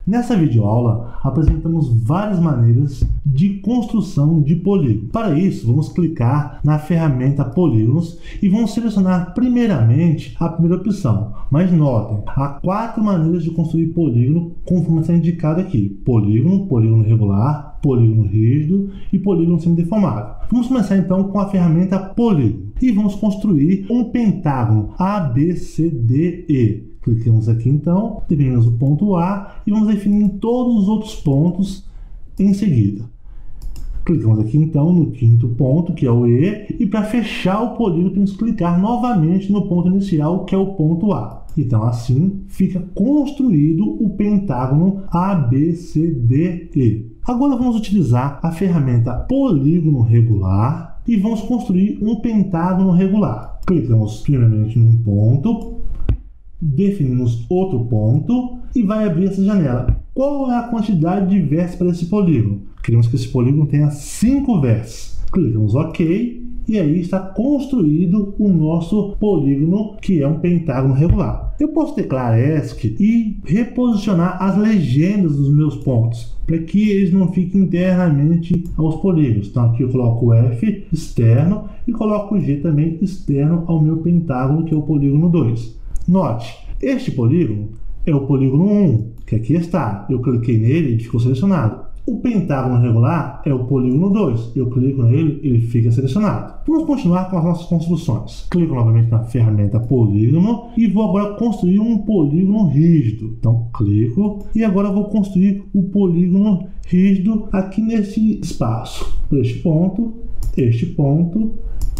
Nessa videoaula, apresentamos várias maneiras de construção de polígono. Para isso, vamos clicar na ferramenta Polígonos e vamos selecionar primeiramente a primeira opção. Mas notem, há 4 maneiras de construir polígono, conforme está indicado aqui: polígono, polígono regular, polígono rígido e polígono semideformável. Vamos começar então com a ferramenta Polígono e vamos construir um pentágono ABCDE. Clicamos aqui então, definimos o ponto A e vamos definir todos os outros pontos em seguida. Clicamos aqui então no quinto ponto, que é o E, e para fechar o polígono temos que clicar novamente no ponto inicial, que é o ponto A. Então assim fica construído o pentágono ABCDE. Agora vamos utilizar a ferramenta Polígono Regular e vamos construir um pentágono regular. Clicamos primeiramente num ponto, definimos outro ponto e vai abrir essa janela. Qual é a quantidade de vértices para esse polígono? Queremos que esse polígono tenha 5 vértices. Clicamos OK e aí está construído o nosso polígono, que é um pentágono regular. Eu posso teclar ESC e reposicionar as legendas dos meus pontos, para que eles não fiquem internamente aos polígonos. Então aqui eu coloco o F externo e coloco o G também externo ao meu pentágono, que é o polígono 2. Note, este polígono é o polígono 1, que aqui está. Eu cliquei nele e ficou selecionado. O pentágono regular é o polígono 2. Eu clico nele e ele fica selecionado. Vamos continuar com as nossas construções. Clico novamente na ferramenta Polígono e vou agora construir um polígono rígido. Então clico e agora vou construir o polígono rígido aqui nesse espaço. Este ponto, este ponto,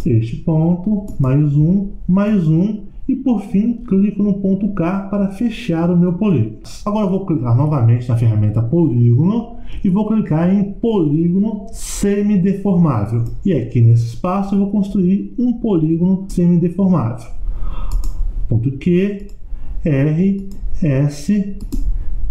este ponto, mais um. E por fim, clico no ponto K para fechar o meu polígono. Agora vou clicar novamente na ferramenta Polígono e vou clicar em Polígono Semideformável. E aqui nesse espaço eu vou construir um polígono semideformável. Ponto Q, R, S,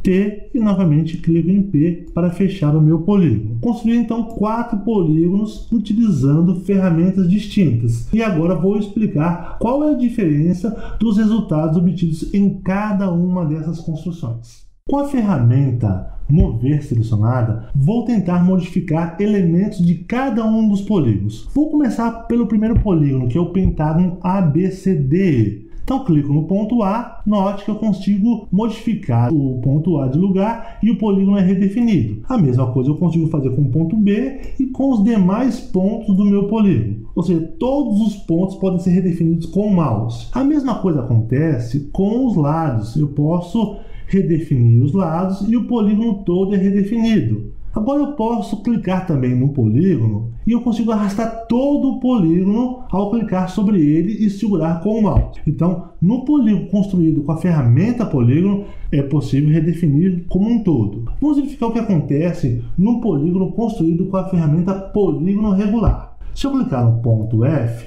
T e novamente clico em P para fechar o meu polígono. Construí então 4 polígonos utilizando ferramentas distintas. E agora vou explicar qual é a diferença dos resultados obtidos em cada uma dessas construções. Com a ferramenta Mover selecionada, vou tentar modificar elementos de cada um dos polígonos. Vou começar pelo primeiro polígono, que é o pentágono ABCDE. Então clico no ponto A, note que eu consigo modificar o ponto A de lugar e o polígono é redefinido. A mesma coisa eu consigo fazer com o ponto B e com os demais pontos do meu polígono. Ou seja, todos os pontos podem ser redefinidos com o mouse. A mesma coisa acontece com os lados. Eu posso redefinir os lados e o polígono todo é redefinido. Agora eu posso clicar também no polígono e eu consigo arrastar todo o polígono ao clicar sobre ele e segurar com o mouse. Então, no polígono construído com a ferramenta Polígono, é possível redefinir como um todo. Vamos verificar o que acontece no polígono construído com a ferramenta Polígono Regular. Se eu clicar no ponto F,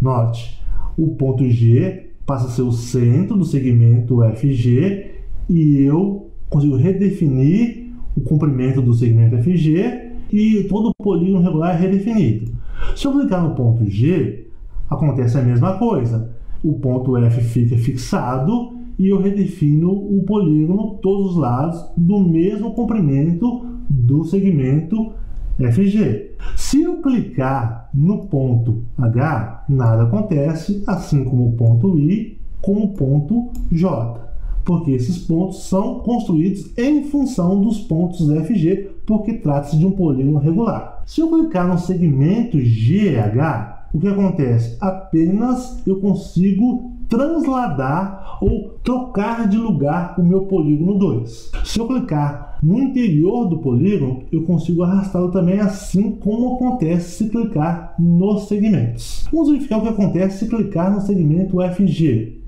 note, o ponto G passa a ser o centro do segmento FG e eu consigo redefinir o comprimento do segmento FG e todo o polígono regular é redefinido. Se eu clicar no ponto G, acontece a mesma coisa. O ponto F fica fixado e eu redefino o polígono, todos os lados, do mesmo comprimento do segmento FG. Se eu clicar no ponto H, nada acontece, assim como o ponto I, como o ponto J. Porque esses pontos são construídos em função dos pontos FG, porque trata-se de um polígono regular. Se eu clicar no segmento GH, o que acontece? Apenas eu consigo transladar ou trocar de lugar o meu polígono 2. Se eu clicar no interior do polígono, eu consigo arrastá-lo também, assim como acontece se clicar nos segmentos. Vamos verificar o que acontece se clicar no segmento FG.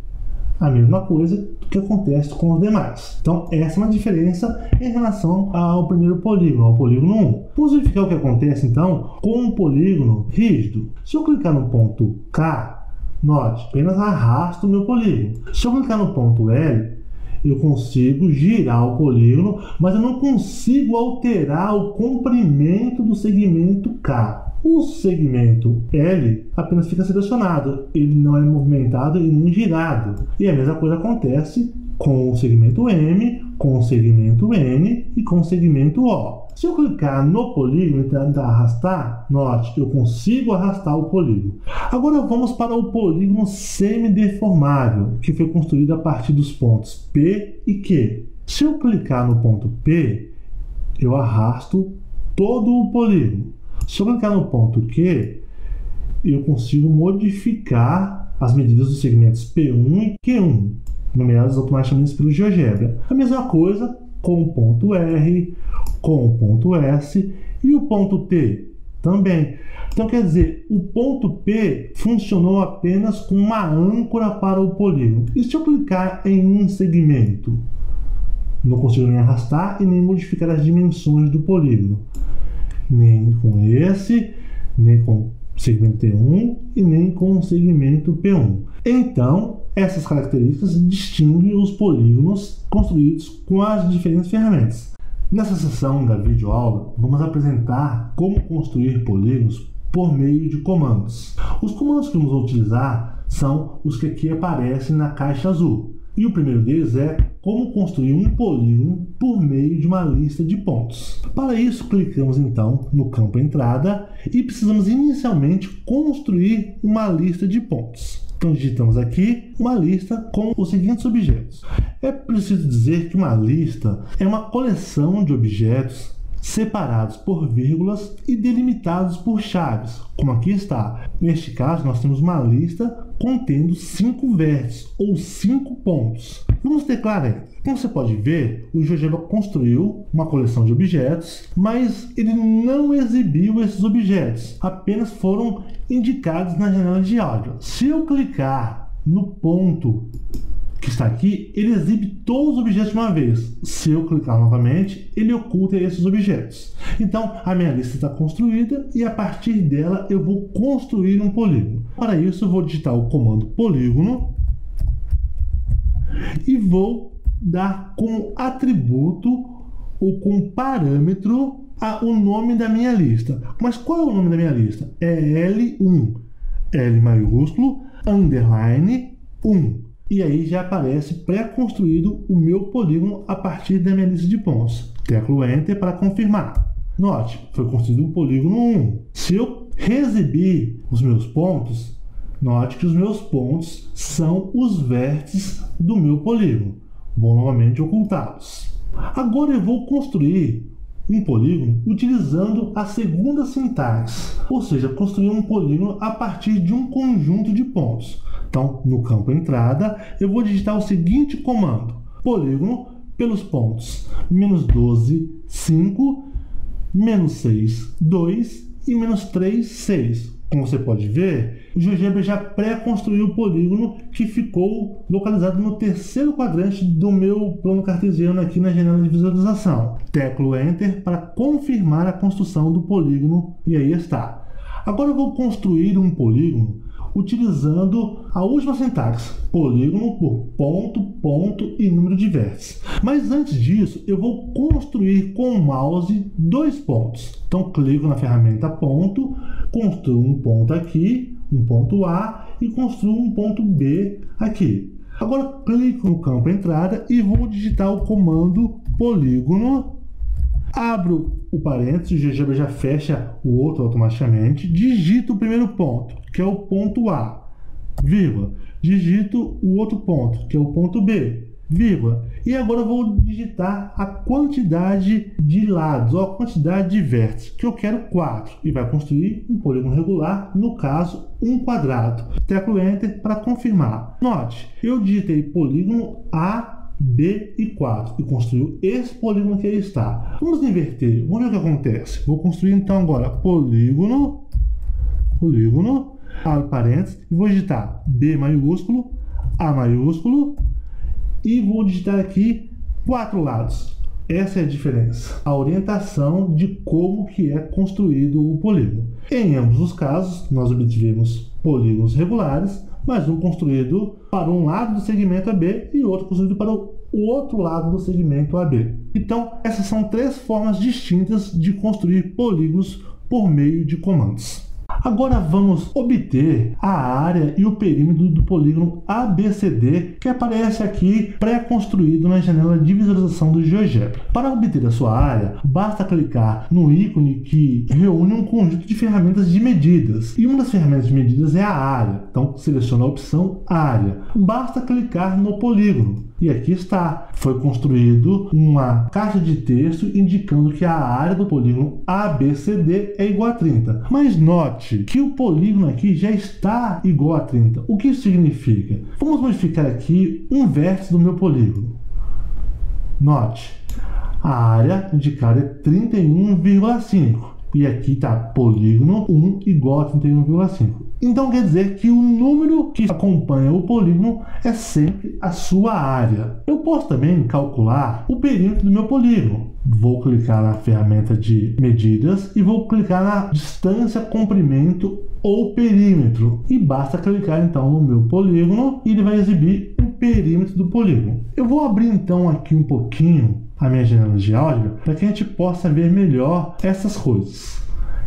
A mesma coisa que acontece com os demais. Então, essa é uma diferença em relação ao primeiro polígono, ao polígono 1. Vamos verificar o que acontece, então, com um polígono rígido. Se eu clicar no ponto K, note, apenas arrasto o meu polígono. Se eu clicar no ponto L, eu consigo girar o polígono, mas eu não consigo alterar o comprimento do segmento K. O segmento L apenas fica selecionado, ele não é movimentado e nem girado. E a mesma coisa acontece com o segmento M, com o segmento N e com o segmento O. Se eu clicar no polígono e tentar arrastar, note que eu consigo arrastar o polígono. Agora vamos para o polígono semideformável, que foi construído a partir dos pontos P e Q. Se eu clicar no ponto P, eu arrasto todo o polígono. Se eu clicar no ponto Q, eu consigo modificar as medidas dos segmentos P1 e Q1, nomeados automaticamente pelo GeoGebra. A mesma coisa com o ponto R, com o ponto S e o ponto T também. Então, quer dizer, o ponto P funcionou apenas com uma âncora para o polígono. E se eu clicar em um segmento? Não consigo nem arrastar e nem modificar as dimensões do polígono. Nem com esse, nem com o segmento T1 e nem com o segmento P1. Então, essas características distinguem os polígonos construídos com as diferentes ferramentas. Nessa sessão da videoaula, vamos apresentar como construir polígonos por meio de comandos. Os comandos que vamos utilizar são os que aqui aparecem na caixa azul. E o primeiro deles é como construir um polígono por meio de uma lista de pontos. Para isso, clicamos então no campo entrada e precisamos inicialmente construir uma lista de pontos. Então digitamos aqui uma lista com os seguintes objetos. É preciso dizer que uma lista é uma coleção de objetos separados por vírgulas e delimitados por chaves, como aqui está. Neste caso, nós temos uma lista contendo 5 vértices, ou 5 pontos. Vamos declarar. Como você pode ver, o GeoGebra construiu uma coleção de objetos, mas ele não exibiu esses objetos, apenas foram indicados na janela de álgebra. Se eu clicar no ponto que está aqui, ele exibe todos os objetos de uma vez. Se eu clicar novamente, ele oculta esses objetos. Então, a minha lista está construída e a partir dela eu vou construir um polígono. Para isso, eu vou digitar o comando polígono e vou dar como atributo ou como parâmetro o nome da minha lista. Mas qual é o nome da minha lista? É L1, L maiúsculo, underline 1. E aí já aparece pré-construído o meu polígono a partir da minha lista de pontos. Teclo Enter para confirmar. Note, foi construído um polígono 1. Se eu reexibir os meus pontos, note que os meus pontos são os vértices do meu polígono. Vou novamente ocultá-los. Agora eu vou construir um polígono utilizando a segunda sintaxe, ou seja, construir um polígono a partir de um conjunto de pontos. Então, no campo entrada, eu vou digitar o seguinte comando: polígono pelos pontos -12, 5, -6, 2 e -3, 6. Como você pode ver, o GeoGebra já pré-construiu o polígono que ficou localizado no terceiro quadrante do meu plano cartesiano aqui na janela de visualização. Teclo Enter para confirmar a construção do polígono e aí está. Agora eu vou construir um polígono utilizando a última sintaxe, polígono por ponto, ponto e número de vértices. Mas antes disso, eu vou construir com o mouse 2 pontos. Então, clico na ferramenta ponto, construo um ponto aqui, um ponto A, e construo um ponto B aqui. Agora, clico no campo entrada e vou digitar o comando polígono. Abro o parênteses, o GeoGebra já fecha o outro automaticamente. Digito o primeiro ponto, que é o ponto A, vírgula. Digito o outro ponto, que é o ponto B, vírgula. E agora eu vou digitar a quantidade de lados, ou a quantidade de vértices, que eu quero 4. E vai construir um polígono regular, no caso, um quadrado. Teclo Enter para confirmar. Note, eu digitei polígono A, B e 4 e construiu esse polígono que aí está. Vamos inverter, vamos ver o que acontece. Vou construir então agora polígono, abre parênteses, e vou digitar B maiúsculo, A maiúsculo e vou digitar aqui 4 lados. Essa é a diferença, a orientação de como que é construído o polígono. Em ambos os casos, nós obtivemos polígonos regulares, mas um construído para um lado do segmento AB e outro construído para o outro lado do segmento AB. Então, essas são 3 formas distintas de construir polígonos por meio de comandos. Agora vamos obter a área e o perímetro do polígono ABCD que aparece aqui pré-construído na janela de visualização do GeoGebra. Para obter a sua área, basta clicar no ícone que reúne um conjunto de ferramentas de medidas. E uma das ferramentas de medidas é a área. Então seleciona a opção área. Basta clicar no polígono. E aqui está, foi construído uma caixa de texto indicando que a área do polígono ABCD é igual a 30. Mas note que o polígono aqui já está igual a 30. O que isso significa? Vamos modificar aqui um vértice do meu polígono. Note, a área indicada é 31,5. E aqui está polígono 1 igual a 31,5. Então quer dizer que o número que acompanha o polígono é sempre a sua área. Eu posso também calcular o perímetro do meu polígono. Vou clicar na ferramenta de medidas e vou clicar na distância, comprimento ou perímetro. E basta clicar então no meu polígono e ele vai exibir o perímetro do polígono. Eu vou abrir então aqui um pouquinho a minha janela de álgebra para que a gente possa ver melhor essas coisas.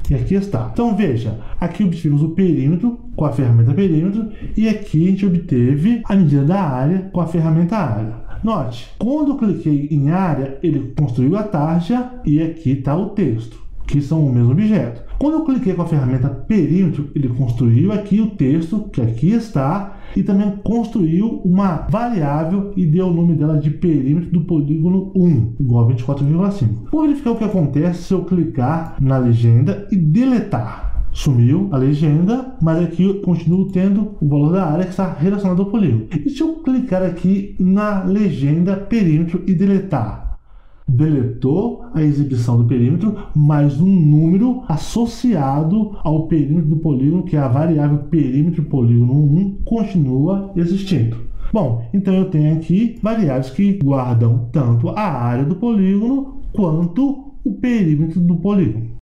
E aqui está. Então veja, aqui obtivemos o perímetro com a ferramenta perímetro e aqui a gente obteve a medida da área com a ferramenta área. Note, quando eu cliquei em área, ele construiu a tarja e aqui está o texto, que são o mesmo objeto. Quando eu cliquei com a ferramenta perímetro, ele construiu aqui o texto, que aqui está, e também construiu uma variável e deu o nome dela de perímetro do polígono 1, igual a 24,5. Vou verificar o que acontece se eu clicar na legenda e deletar. Sumiu a legenda, mas aqui eu continuo tendo o valor da área que está relacionado ao polígono. E se eu clicar aqui na legenda perímetro e deletar? Deletou a exibição do perímetro, mas um número associado ao perímetro do polígono, que é a variável perímetro polígono 1, continua existindo. Bom, então eu tenho aqui variáveis que guardam tanto a área do polígono quanto o perímetro do polígono.